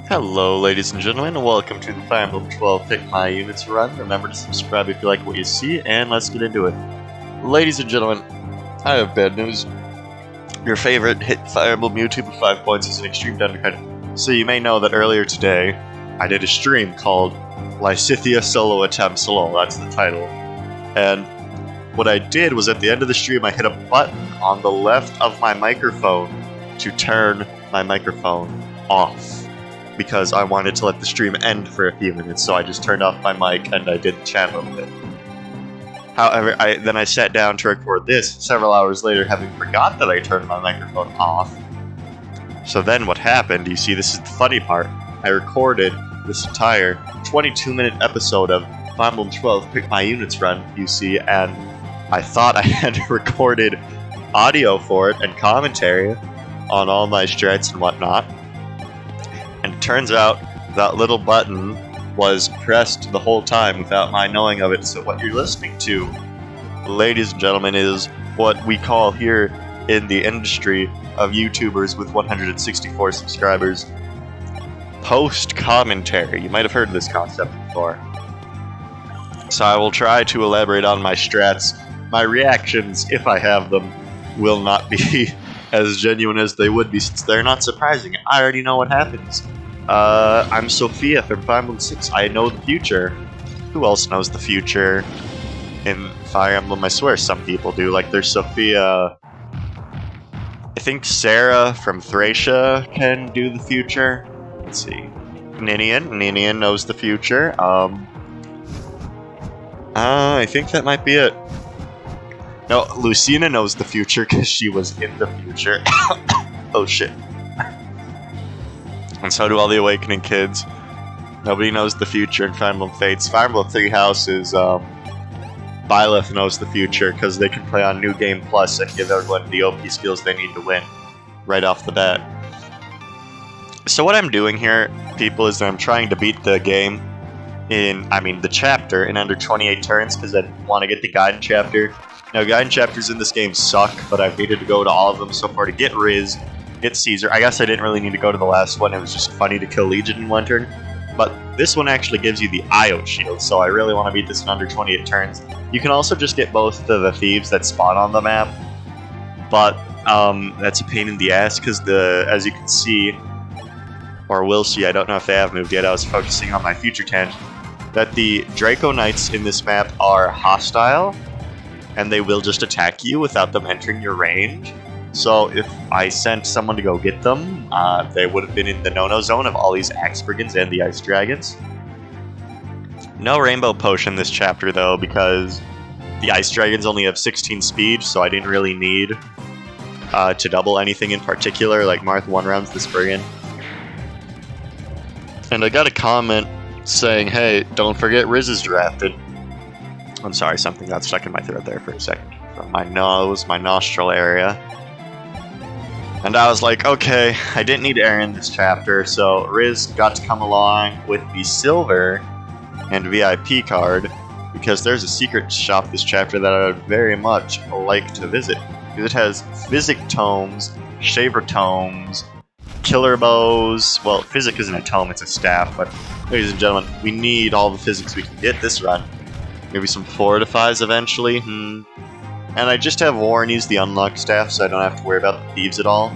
Hello, ladies and gentlemen, and welcome to the Fire Emblem 12 Pick My Units run. Remember to subscribe if you like what you see, and let's get into it. Ladies and gentlemen, I have bad news. Your favorite hit Fire Emblem YouTube with 5 points is an extreme undercut. So you may know that earlier today, I did a stream called Lysithia Solo Attempts Lol, that's the title. And what I did was at the end of the stream, I hit a button on the left of my microphone to turn my microphone off, because I wanted to let the stream end for a few minutes, so I just turned off my mic and I did the chat a little bit. However, then I sat down to record this several hours later, having forgot that I turned my microphone off. So then what happened, you see, this is the funny part, I recorded this entire 22-minute episode of Fire Emblem 12 Pick My Units run, you see, and I thought I had recorded audio for it and commentary on all my strats and whatnot. And it turns out that little button was pressed the whole time without my knowing of it. So what you're listening to, ladies and gentlemen, is what we call here in the industry of YouTubers with 164 subscribers, post-commentary. You might have heard of this concept before. So I will try to elaborate on my strats. My reactions, if I have them, will not be as genuine as they would be, since they're not surprising. I already know what happens. I'm Sophia from Fire Emblem 6. I know the future. Who else knows the future in Fire Emblem? I swear some people do. Like, there's Sophia. I think Sarah from Thracia can do the future. Let's see. Ninian knows the future. I think that might be it. No, Lucina knows the future because she was in the future. Oh shit. And so do all the Awakening kids. Nobody knows the future in Fire Emblem Fates. Fire Emblem Three Houses, Byleth knows the future because they can play on New Game Plus and give everyone the OP skills they need to win right off the bat. So what I'm doing here, people, is that I'm trying to beat the game the chapter in under 28 turns because I want to get the Guide chapter. Now, Guide chapters in this game suck, but I've needed to go to all of them so far to get Riz, get Caesar. I guess I didn't really need to go to the last one, it was just funny to kill Legion in one turn. But this one actually gives you the IO shield, so I really want to beat this in under 28 turns. You can also just get both of the thieves that spawn on the map, but that's a pain in the ass, because as you can see, or will see, I don't know if they have moved yet, I was focusing on my future tangent, that the Draco Knights in this map are hostile, and they will just attack you without them entering your range. So if I sent someone to go get them, they would have been in the no-no zone of all these Axe Brigands and the Ice Dragons. No Rainbow Potion this chapter, though, because the Ice Dragons only have 16 speed, so I didn't really need to double anything in particular, like Marth 1 rounds this Brigand. And I got a comment saying, hey, don't forget Riz is drafted. I'm sorry, something got stuck in my throat there for a second. From my nose, my nostril area. And I was like, okay, I didn't need air in this chapter, so Riz got to come along with the silver and VIP card, because there's a secret shop this chapter that I would very much like to visit. Because it has Physic Tomes, Shaver Tomes, Killer Bows. Well, Physic isn't a tome, it's a staff, but ladies and gentlemen, we need all the physics we can get this run. Maybe some Fortifies eventually. And I just have Warnie's the unlock staff, so I don't have to worry about the thieves at all,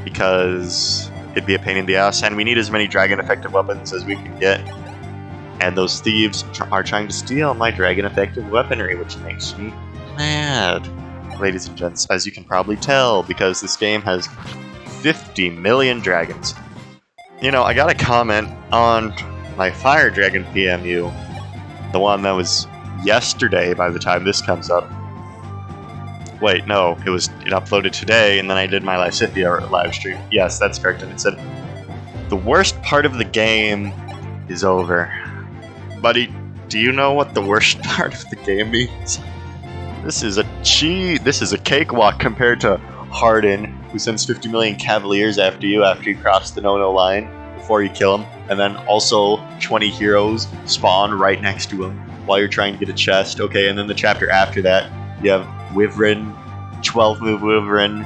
because it'd be a pain in the ass, and we need as many dragon effective weapons as we can get. And those thieves are trying to steal my dragon effective weaponry, which makes me mad. Ladies and gents, as you can probably tell, because this game has 50 million dragons. You know, I got a comment on my Fire Dragon PMU, the one that was yesterday by the time this comes up. Wait, no, it uploaded today, and then I did my Lysithia live stream. Yes, that's correct, and it said, the worst part of the game is over. Buddy, do you know what the worst part of the game means? This is a cakewalk compared to Hardin, who sends 50 million Cavaliers after you cross the no-no line before you kill him, and then also 20 heroes spawn right next to him while you're trying to get a chest. Okay, and then the chapter after that, you have Wyvern, 12-move Wyvern,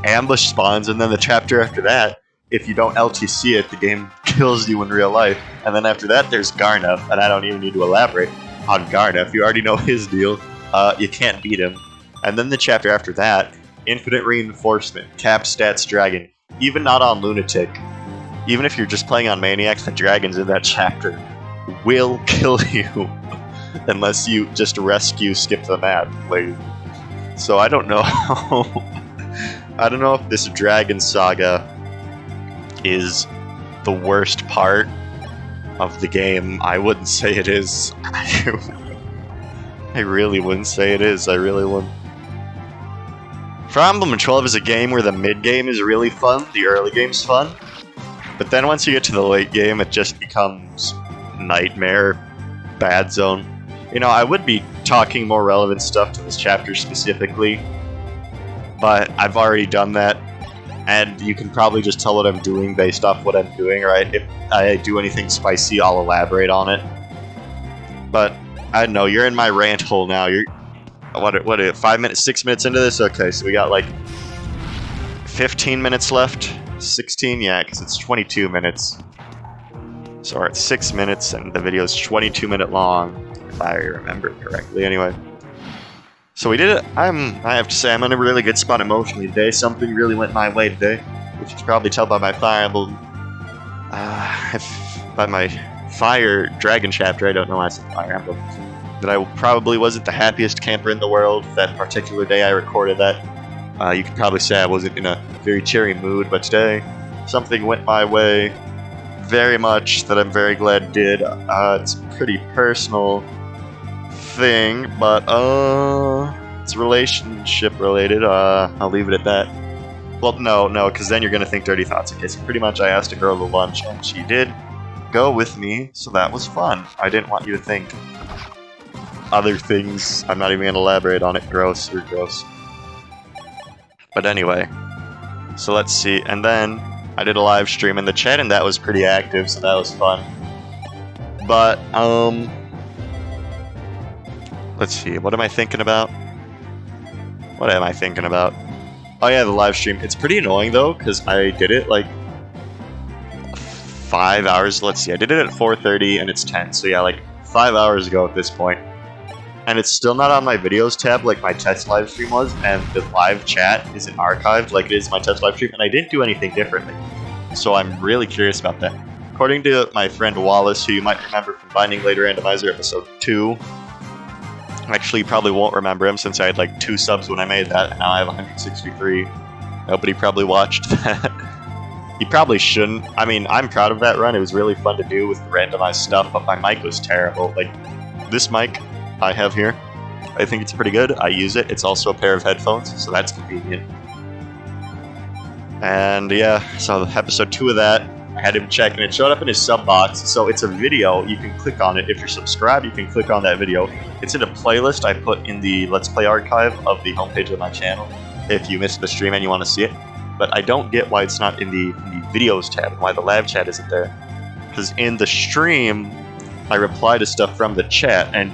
ambush spawns, and then the chapter after that, if you don't LTC it, the game kills you in real life. And then after that, there's Garneth, and I don't even need to elaborate on Garneth. You already know his deal. You can't beat him. And then the chapter after that, Infinite Reinforcement, Cap Stats Dragon. Even not on Lunatic, even if you're just playing on Maniacs, the dragons in that chapter will kill you unless you just rescue skip the map. Like, so I don't know. I don't know if this Dragon Saga is the worst part of the game. I wouldn't say it is. I really wouldn't say it is. I really wouldn't. Fire Emblem 12 is a game where the mid-game is really fun, the early game's fun, but then once you get to the late game, it just becomes nightmare, bad zone. You know, I would be talking more relevant stuff to this chapter specifically, but I've already done that, and you can probably just tell what I'm doing based off what I'm doing, right? If I do anything spicy, I'll elaborate on it. But, I don't know, you're in my rant hole now. You're... What, 5 minutes, 6 minutes into this? Okay, so we got like 15 minutes left. 16, yeah, because it's 22 minutes. So we're at 6 minutes, and the video is 22-minute long, if I remember correctly. Anyway, so we did it. I have to say, I'm in a really good spot emotionally today. Something really went my way today, which you can probably tell by my Fire Emblem, by my Fire Dragon chapter. I don't know why I said Fire Emblem. That I probably wasn't the happiest camper in the world that particular day I recorded that. You could probably say I wasn't in a very cheery mood, but today something went my way very much that I'm very glad did. It's a pretty personal thing, but it's relationship related. I'll leave it at that. Well, no, because then you're gonna think dirty thoughts. Okay, so pretty much I asked a girl to lunch, and she did go with me, so that was fun. I didn't want you to think other things. I'm not even going to elaborate on it. Gross. But anyway, so let's see. And then I did a live stream in the chat, and that was pretty active, so that was fun. But, let's see. What am I thinking about? Oh yeah, the live stream. It's pretty annoying, though, because I did it, like, 5 hours. Let's see. I did it at 4:30, and it's 10. So yeah, like, 5 hours ago at this point. And it's still not on my videos tab like my test live stream was, and the live chat isn't archived like it is my test live stream, and I didn't do anything differently. So I'm really curious about that. According to my friend Wallace, who you might remember from Binding Blade Randomizer episode 2, actually you probably won't remember him since I had like 2 subs when I made that, and now I have 163. Nobody probably watched that. He probably shouldn't. I mean, I'm proud of that run. It was really fun to do with the randomized stuff, but my mic was terrible. Like, this mic I have here, I think it's pretty good. I use it. It's also a pair of headphones, so that's convenient. And yeah, so episode 2 of that, I had him check, and it showed up in his sub box. So it's a video. You can click on it. If you're subscribed, you can click on that video. It's in a playlist I put in the Let's Play archive of the homepage of my channel, if you missed the stream and you want to see it. But I don't get why it's not in the videos tab, why the live chat isn't there. Because in the stream, I reply to stuff from the chat, and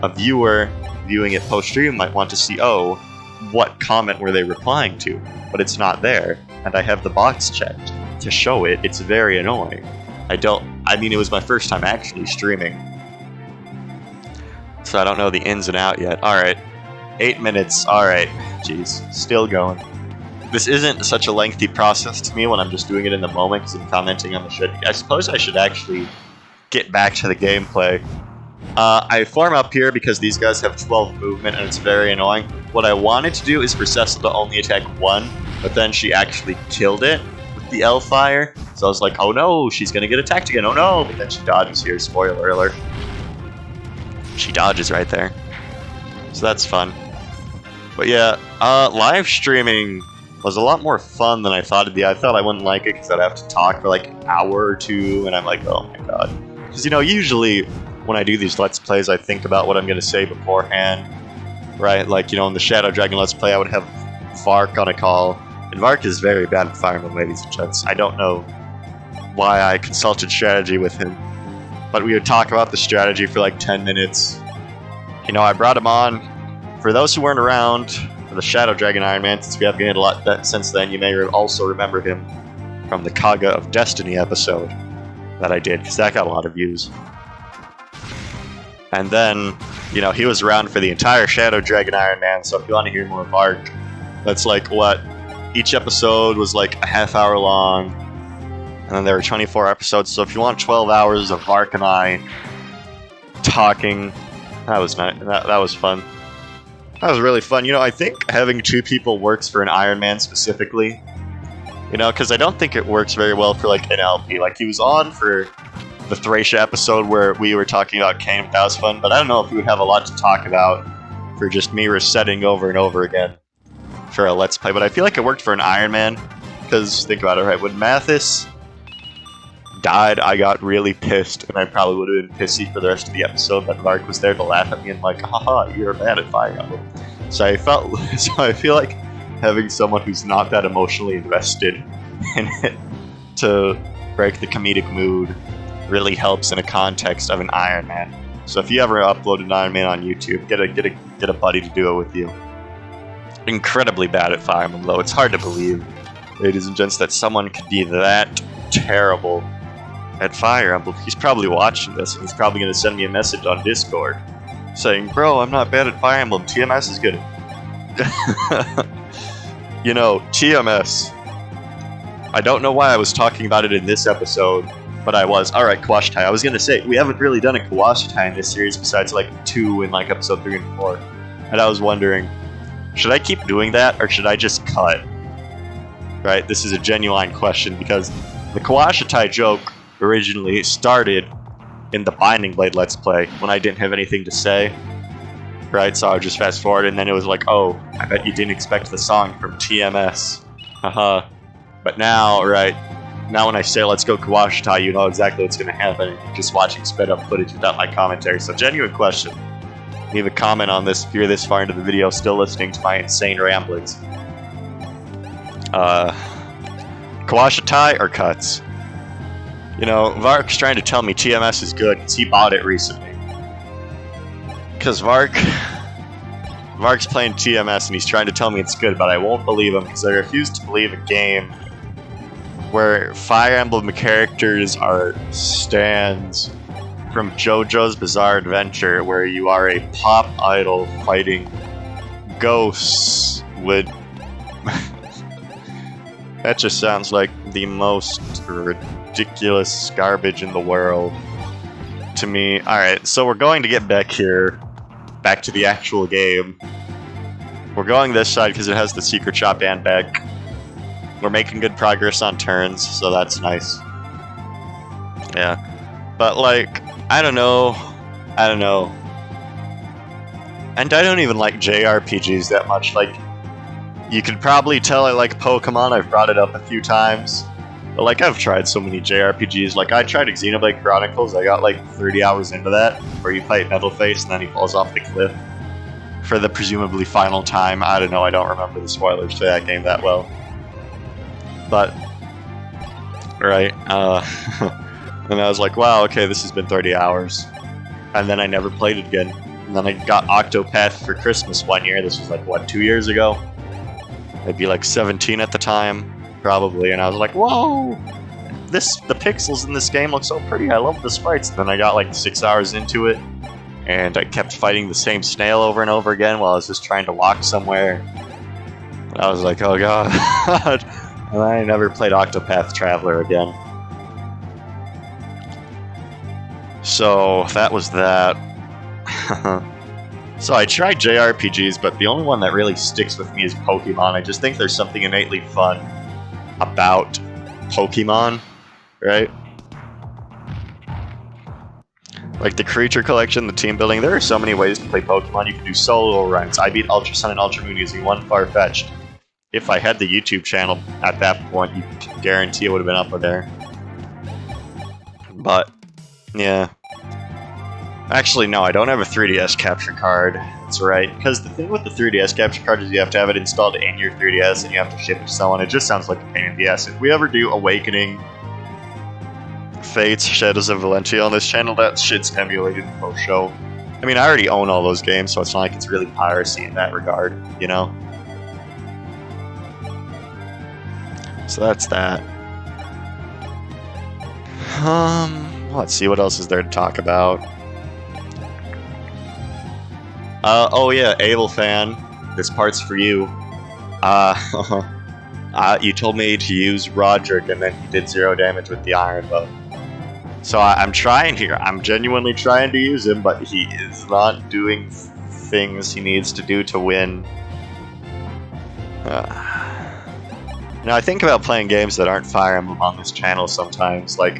a viewer viewing it post-stream might want to see, oh, what comment were they replying to? But it's not there, and I have the box checked to show it. It's very annoying. I mean, it was my first time actually streaming, so I don't know the ins and out yet. Alright, 8 minutes, alright, jeez, still going. This isn't such a lengthy process to me when I'm just doing it in the moment because I'm commenting on the shit. I suppose I should actually get back to the gameplay. I form up here because these guys have 12 movement and it's very annoying. What I wanted to do is for Cecil to only attack 1, but then she actually killed it with the L-Fire. So I was like, oh no, she's gonna get attacked again, oh no! But then she dodges here, spoiler alert. She dodges right there. So that's fun. But yeah, live streaming was a lot more fun than I thought it'd be. I thought I wouldn't like it because I'd have to talk for like an hour or 2, and I'm like, oh my god. Because, you know, usually when I do these Let's Plays, I think about what I'm going to say beforehand, right? Like, you know, in the Shadow Dragon Let's Play, I would have Vark on a call, and Vark is very bad at Fire Emblem, ladies and gents. I don't know why I consulted strategy with him, but we would talk about the strategy for like 10 minutes. You know, I brought him on. For those who weren't around for the Shadow Dragon Iron Man, since we have gained a lot since then, you may also remember him from the Kaga of Destiny episode. that I did, because that got a lot of views. And then, you know, he was around for the entire Shadow Dragon Iron Man, so if you want to hear more of Ark, that's like what? Each episode was like a half hour long, and then there were 24 episodes, so if you want 12 hours of Ark and I talking, that was nice. That was fun. That was really fun. You know, I think having two people works for an Iron Man specifically. You know, because I don't think it works very well for, like, an LP. Like, he was on for the Thracia episode where we were talking about Kane, but that was fun. But I don't know if we would have a lot to talk about for just me resetting over and over again for a Let's Play. But I feel like it worked for an Iron Man. Because, think about it, right? When Mathis died, I got really pissed. And I probably would have been pissy for the rest of the episode. But Mark was there to laugh at me and like, haha, you're bad at Fire Emblem. So I feel like having someone who's not that emotionally invested in it to break the comedic mood really helps in a context of an Iron Man. So if you ever upload an Iron Man on YouTube, get a buddy to do it with you. Incredibly bad at Fire Emblem, though. It's hard to believe, ladies and gents, that someone could be that terrible at Fire Emblem. He's probably watching this, and he's probably going to send me a message on Discord saying, "Bro, I'm not bad at Fire Emblem. TMS is good." You know, TMS. I don't know why I was talking about it in this episode, but I was. Alright, Kawashitai. I was going to say, we haven't really done a Kawashitai in this series besides like 2 in like episode 3 and 4. And I was wondering, should I keep doing that or should I just cut? Right? This is a genuine question because the Kawashitai joke originally started in the Binding Blade Let's Play when I didn't have anything to say. Right, so I would just fast forward, and then it was like, oh, I bet you didn't expect the song from TMS. Haha. But now, right, now when I say let's go Kawashitai, you know exactly what's going to happen. You're just watching sped up footage without my commentary. So, genuine question. Leave a comment on this if you're this far into the video, still listening to my insane ramblings. Kawashitai or cuts? You know, Vark's trying to tell me TMS is good because he bought it recently. Because Vark's playing TMS and he's trying to tell me it's good, but I won't believe him because I refuse to believe a game where Fire Emblem characters are stands from JoJo's Bizarre Adventure, where you are a pop idol fighting ghosts would... That just sounds like the most ridiculous garbage in the world to me. Alright, so we're going to get back here. Back to the actual game. We're going this side because it has the secret shop and back. We're making good progress on turns, so that's nice. Yeah. But, like, I don't know. And I don't even like JRPGs that much. Like, you could probably tell I like Pokemon. I've brought it up a few times. But, like, I've tried so many JRPGs. Like, I tried Xenoblade Chronicles. I got, like, 30 hours into that, where you fight Metalface and then he falls off the cliff for the presumably final time. I don't know. I don't remember the spoilers to that game that well. But, right. And I was like, wow, okay, this has been 30 hours. And then I never played it again. And then I got Octopath for Christmas one year. This was, like, what, 2 years ago? I'd be, like, 17 at the time. Probably, and I was like, whoa! The pixels in this game look so pretty, I love the sprites. And then I got like 6 hours into it, and I kept fighting the same snail over and over again while I was just trying to walk somewhere. And I was like, oh god. And I never played Octopath Traveler again. So, that was that. So I tried JRPGs, but the only one that really sticks with me is Pokemon. I just think there's something innately fun about Pokemon, right? Like the creature collection, the team building, there are so many ways to play Pokemon. You can do solo runs. I beat Ultra Sun and Ultra Moon using one Farfetch'd. If I had the YouTube channel at that point, you can guarantee it would have been up there. But, yeah. Actually, no, I don't have a 3DS capture card. That's right. Because the thing with the 3DS capture card is you have to have it installed in your 3DS and you have to ship it to someone. It just sounds like a pain in the ass. If we ever do Awakening, Fates, Shadows of Valentia on this channel, that shit's emulated post-show. I mean, I already own all those games, so it's not like it's really piracy in that regard, you know? So that's that. Let's see, what else is there to talk about? Oh yeah, Abel fan, this part's for you. You told me to use Roderick, and then he did 0 damage with the Iron Bow. So I'm trying here. I'm genuinely trying to use him, but he is not doing things he needs to do to win. Now, I think about playing games that aren't Fire Emblem on this channel sometimes. Like,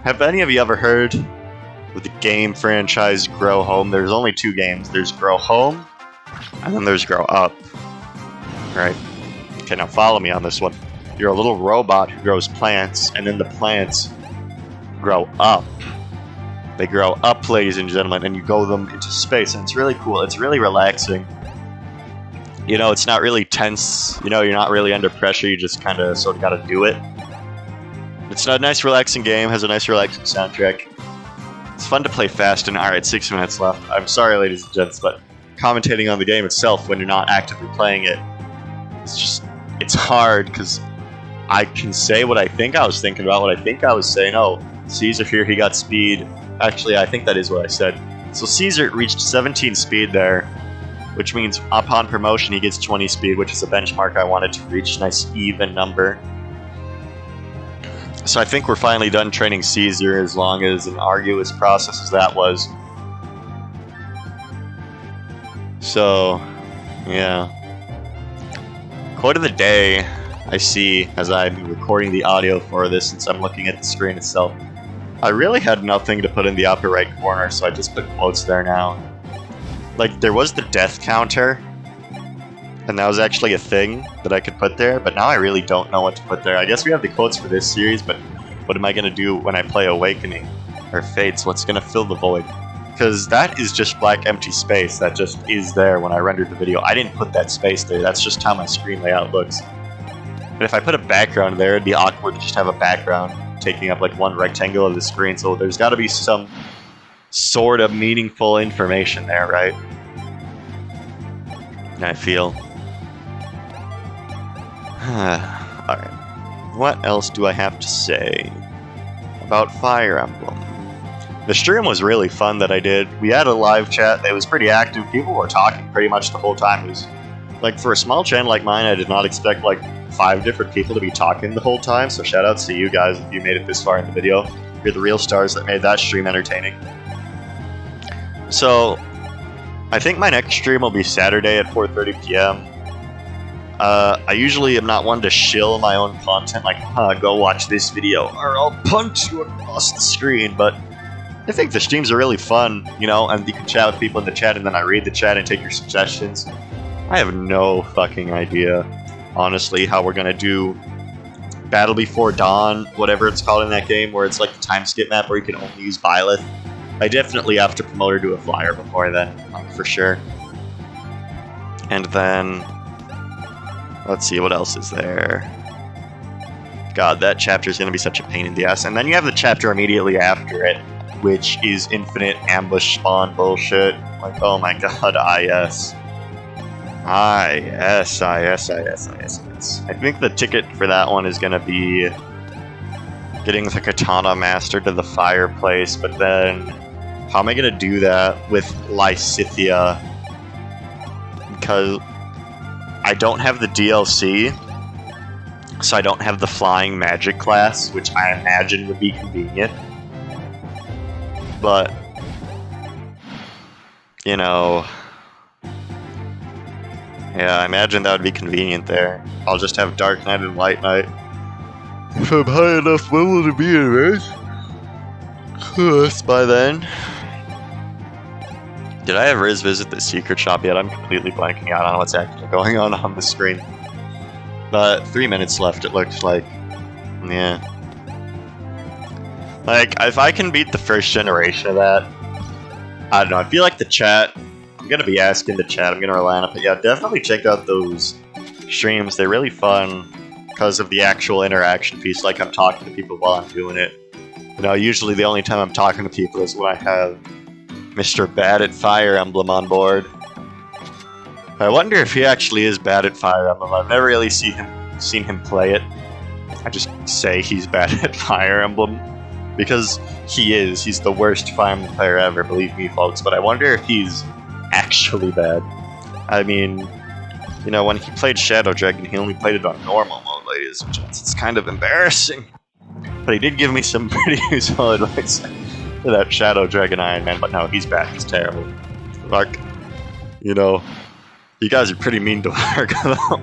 have any of you ever heard of the game franchise Grow Home? There's only 2 games. There's Grow Home, and then there's Grow Up. Right? Okay, now follow me on this one. You're a little robot who grows plants, and then the plants grow up. They grow up, ladies and gentlemen, and you go them into space, and it's really cool. It's really relaxing. You know, it's not really tense. You know, you're not really under pressure. You just kind of sort of got to do it. It's a nice, relaxing game. Has a nice, relaxing soundtrack. It's fun to play fast. And alright, 6 minutes left. I'm sorry, ladies and gents, but commentating on the game itself when you're not actively playing it, it's hard because I can say what I think I was thinking about, what I think I was saying. Oh, Caesar here, he got speed. Actually, I think that is what I said. So Caesar reached 17 speed there, which means upon promotion he gets 20 speed, which is a benchmark I wanted to reach. Nice even number. So I think we're finally done training Caesar, as long as an arduous process as that was. So, yeah. Quote of the day I see as I'm recording the audio for this, since I'm looking at the screen itself. I really had nothing to put in the upper right corner, so I just put quotes there now. Like, there was the death counter, and that was actually a thing that I could put there, but now I really don't know what to put there. I guess we have the quotes for this series, but what am I going to do when I play Awakening? Or Fates? What's going to fill the void? Because that is just black empty space that just is there when I rendered the video. I didn't put that space there, that's just how my screen layout looks. But if I put a background there, it'd be awkward to just have a background taking up like one rectangle of the screen, so there's got to be some sort of meaningful information there, right? I feel. Alright. What else do I have to say about Fire Emblem? The stream was really fun that I did. We had a live chat that was pretty active. People were talking pretty much the whole time. It was, like, for a small channel like mine, I did not expect, like, 5 different people to be talking the whole time, so shoutouts to you guys if you made it this far in the video. You're the real stars that made that stream entertaining. So, I think my next stream will be Saturday at 4:30 p.m. I usually am not one to shill my own content, like, go watch this video, or I'll punch you across the screen, but I think the streams are really fun, you know, and you can chat with people in the chat, and then I read the chat and take your suggestions. I have no fucking idea, honestly, how we're gonna do Battle Before Dawn, whatever it's called in that game, where it's like the time skip map where you can only use Byleth. I definitely have to promote her to a flyer before then, for sure. And then, let's see, what else is there? God, that chapter is going to be such a pain in the ass. And then you have the chapter immediately after it, which is infinite ambush spawn bullshit. Like, oh my god, IS. IS. I think the ticket for that one is going to be getting the Katana Master to the fireplace, but then how am I going to do that with Lysithia? Because I don't have the DLC, so I don't have the Flying Magic class, which I imagine would be convenient. But, you know, yeah, I imagine that would be convenient there. I'll just have Dark Knight and Light Knight. If I'm high enough level to be in race. By then. Did I have Riz visit the secret shop yet? I'm completely blanking out on what's actually going on the screen. But 3 minutes left, it looks like. Yeah. Like, if I can beat the first generation of that, I don't know, I feel like the chat, I'm gonna be asking the chat, I'm gonna rely on it, but yeah, definitely check out those streams, they're really fun because of the actual interaction piece, like I'm talking to people while I'm doing it. You know, usually the only time I'm talking to people is when I have Mr. Bad at Fire Emblem on board. I wonder if he actually is bad at Fire Emblem. I've never really seen him play it. I just say he's bad at Fire Emblem. Because he is. He's the worst Fire Emblem player ever, believe me, folks. But I wonder if he's actually bad. I mean, you know, when he played Shadow Dragon, he only played it on normal mode, ladies and gents. It's kind of embarrassing. But he did give me some pretty useful advice for that Shadow Dragon Iron Man. But no, he's bad. He's terrible. Vark, you know, you guys are pretty mean to Vark, though.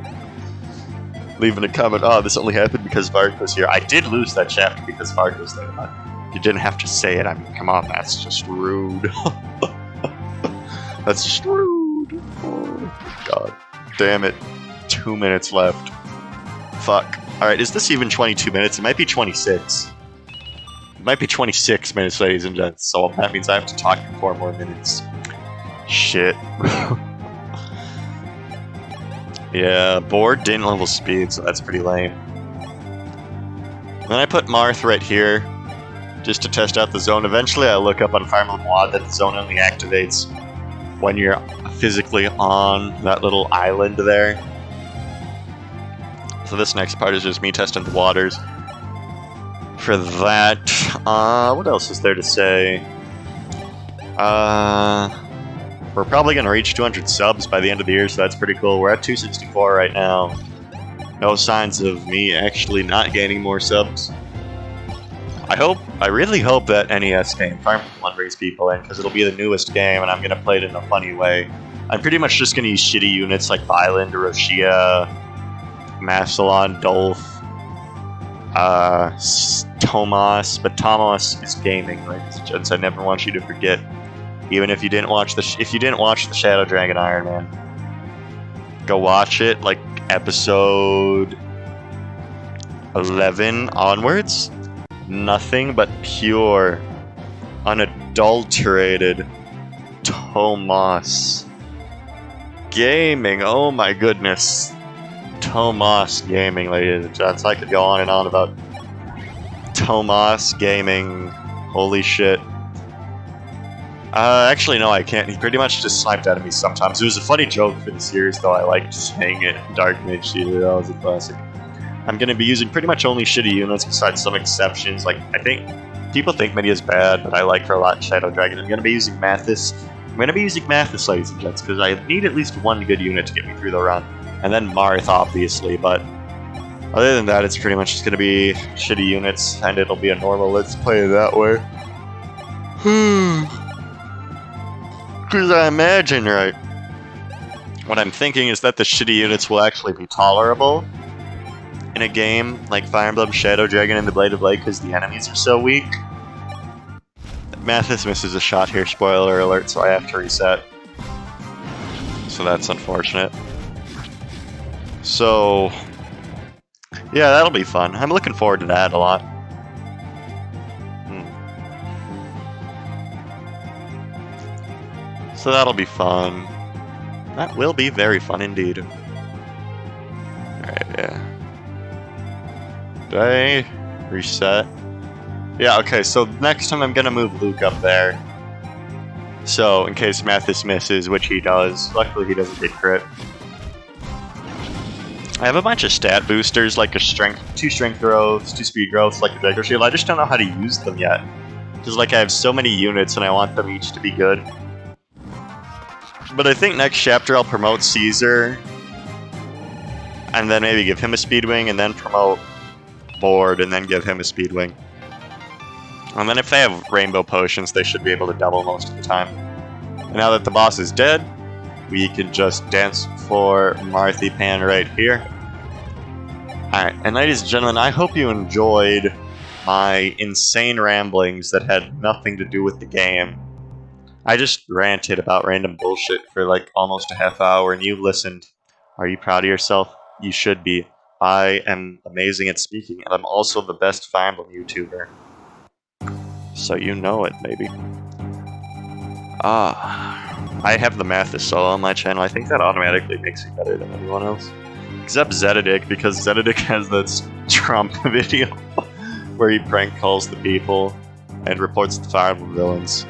Leaving a comment, oh, this only happened because Vark was here. I did lose that chapter because Vark was there, but you didn't have to say it. I mean, come on, that's just rude. That's just rude. Oh, God damn it. 2 minutes left. Fuck. Alright, is this even 22 minutes? It might be 26. It might be 26 minutes, ladies and gents, so that means I have to talk for 4 more minutes. Shit. Yeah, board didn't level speed, so that's pretty lame. Then I put Marth right here, just to test out the zone. Eventually I look up on Fire Emblem WoD that the zone only activates when you're physically on that little island there. So this next part is just me testing the waters. For that, what else is there to say? We're probably going to reach 200 subs by the end of the year, so that's pretty cool. We're at 264 right now. No signs of me actually not gaining more subs. I really hope that NES game, Fire Emblem One, brings people in, because it'll be the newest game, and I'm going to play it in a funny way. I'm pretty much just going to use shitty units like Violent, Roshia, Massillon, Dolph, Tomas, but Tomas is gaming, ladies and gents. I never want you to forget. Even if you didn't watch the Shadow Dragon Iron Man, go watch it, like episode 11 onwards. Nothing but pure, unadulterated Tomas gaming. Oh my goodness, Tomas gaming, ladies and gents. I could go on and on about Tomas gaming. Holy shit. Actually, no, I can't. He pretty much just sniped at me sometimes. It was a funny joke for the series, though. I liked saying it. Dark Mage Shooter, that was a classic. I'm going to be using pretty much only shitty units, besides some exceptions. Like, I think people think Midi is bad, but I like her a lot in Shadow Dragon. I'm going to be using Mathis. I'm going to be using Mathis, ladies and gents, because I need at least one good unit to get me through the run. And then Marth, obviously, but other than that, it's pretty much just going to be shitty units, and it'll be a normal Let's Play that way. Because I imagine, right, what I'm thinking is that the shitty units will actually be tolerable in a game like Fire Emblem, Shadow Dragon, and the Blade of Light, because the enemies are so weak. Mathis misses a shot here, spoiler alert, so I have to reset. So that's unfortunate. So, yeah, that'll be fun. I'm looking forward to that a lot. So that'll be fun. That will be very fun indeed. Alright, yeah. Did I reset? Yeah, okay, so next time I'm gonna move Luke up there. So, in case Mathis misses, which he does. Luckily he doesn't get crit. I have a bunch of stat boosters, like 2 strength growths, 2 speed growths, like a Draco Shield. I just don't know how to use them yet. Because, like, I have so many units and I want them each to be good. But I think next chapter I'll promote Caesar, and then maybe give him a speed wing, and then promote Board, and then give him a speed wing. And then if they have rainbow potions, they should be able to double most of the time. And now that the boss is dead, we can just dance for Marthipan right here. Alright, and ladies and gentlemen, I hope you enjoyed my insane ramblings that had nothing to do with the game. I just ranted about random bullshit for like almost a half hour, and you listened. Are you proud of yourself? You should be. I am amazing at speaking, and I'm also the best Fire Emblem YouTuber. So you know it, maybe. I have the Mathis solo on my channel. I think that automatically makes me better than everyone else. Except Zetedick, because Zetedick has this Trump video where he prank calls the people and reports the Fire Emblem villains.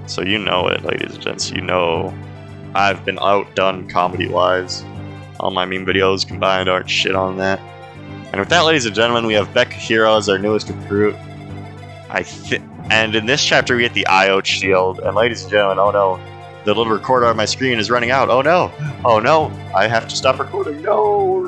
So you know it, ladies and gents. You know I've been outdone comedy-wise. All my meme videos combined aren't shit on that. And with that, ladies and gentlemen, we have Becca Hero as our newest recruit. And in this chapter, we get the IO shield. And ladies and gentlemen, oh no, the little recorder on my screen is running out. Oh no, I have to stop recording. No,